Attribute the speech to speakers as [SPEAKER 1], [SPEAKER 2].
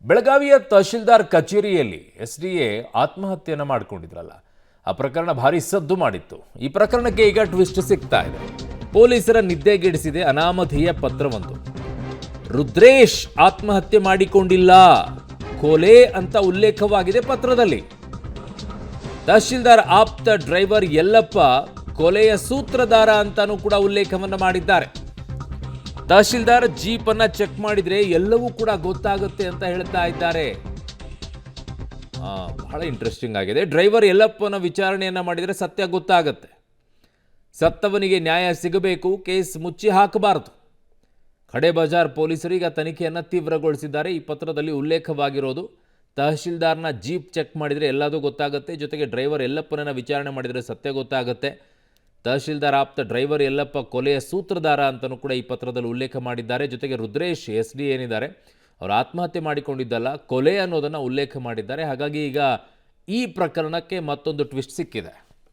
[SPEAKER 1] ಬೆಳಗಾವಿಯ ತಹಶೀಲ್ದಾರ್ ಕಚೇರಿಯಲ್ಲಿ ಎಸ್ಡಿಎ ಆತ್ಮಹತ್ಯೆಯನ್ನು ಮಾಡಿಕೊಂಡಿದ್ರಲ್ಲ, ಆ ಪ್ರಕರಣ ಭಾರಿ ಸದ್ದು ಮಾಡಿತ್ತು. ಈ ಪ್ರಕರಣಕ್ಕೆ ಈಗ ಟ್ವಿಸ್ಟ್ ಸಿಗ್ತಾ ಇದೆ. ಪೊಲೀಸರ ನಿದ್ದೆಗೆಡಿಸಿದೆ ಅನಾಮಧೇಯ ಪತ್ರವೊಂದು. ರುದ್ರೇಶ್ ಆತ್ಮಹತ್ಯೆ ಮಾಡಿಕೊಂಡಿಲ್ಲ, ಕೊಲೆ ಅಂತ ಉಲ್ಲೇಖವಾಗಿದೆ ಪತ್ರದಲ್ಲಿ. ತಹಶೀಲ್ದಾರ್ ಆಪ್ತ ಡ್ರೈವರ್ ಯಲ್ಲಪ್ಪ ಕೊಲೆಯ ಸೂತ್ರಧಾರ ಅಂತಾನೂ ಕೂಡ ಉಲ್ಲೇಖವನ್ನ ಮಾಡಿದ್ದಾರೆ. ತಹಶೀಲ್ದಾರ್ ಜೀಪ್ ಅನ್ನ ಚೆಕ್ ಮಾಡಿದ್ರೆ ಎಲ್ಲವೂ ಕೂಡ ಗೊತ್ತಾಗುತ್ತೆ ಅಂತ ಹೇಳ್ತಾ ಇದ್ದಾರೆ. ಬಹಳ ಇಂಟ್ರೆಸ್ಟಿಂಗ್ ಆಗಿದೆ. ಡ್ರೈವರ್ ಯಲ್ಲಪ್ಪನ ವಿಚಾರಣೆಯನ್ನ ಮಾಡಿದ್ರೆ ಸತ್ಯ ಗೊತ್ತಾಗುತ್ತೆ. ಸತ್ತವನಿಗೆ ನ್ಯಾಯ ಸಿಗಬೇಕು, ಕೇಸ್ ಮುಚ್ಚಿ ಹಾಕಬಾರದು. ಖಡೆ ಬಜಾರ್ ಪೊಲೀಸರು ಈಗ ತನಿಖೆಯನ್ನು ತೀವ್ರಗೊಳಿಸಿದ್ದಾರೆ. ಈ ಪತ್ರದಲ್ಲಿ ಉಲ್ಲೇಖವಾಗಿರೋದು ತಹಶೀಲ್ದಾರ್ನ ಜೀಪ್ ಚೆಕ್ ಮಾಡಿದರೆ ಎಲ್ಲದೂ ಗೊತ್ತಾಗುತ್ತೆ, ಜೊತೆಗೆ ಡ್ರೈವರ್ ಯಲ್ಲಪ್ಪನನ್ನು ವಿಚಾರಣೆ ಮಾಡಿದರೆ ಸತ್ಯ ಗೊತ್ತಾಗುತ್ತೆ. ತಹಶೀಲ್ದಾರ್ ಆಪ್ತ ಡ್ರೈವರ್ ಯಲ್ಲಪ್ಪ ಕೊಲೆಯ ಸೂತ್ರಧಾರ ಅಂತಲೂ ಕೂಡ ಈ ಪತ್ರದಲ್ಲಿ ಉಲ್ಲೇಖ ಮಾಡಿದ್ದಾರೆ. ಜೊತೆಗೆ ರುದ್ರೇಶ್ SD ಏನಿದ್ದಾರೆ ಅವರು ಆತ್ಮಹತ್ಯೆ ಮಾಡಿಕೊಂಡಿದ್ದಲ್ಲ, ಕೊಲೆ ಅನ್ನೋದನ್ನು ಉಲ್ಲೇಖ ಮಾಡಿದ್ದಾರೆ. ಹಾಗಾಗಿ ಈಗ ಈ ಪ್ರಕರಣಕ್ಕೆ ಮತ್ತೊಂದು ಟ್ವಿಸ್ಟ್ ಸಿಕ್ಕಿದೆ.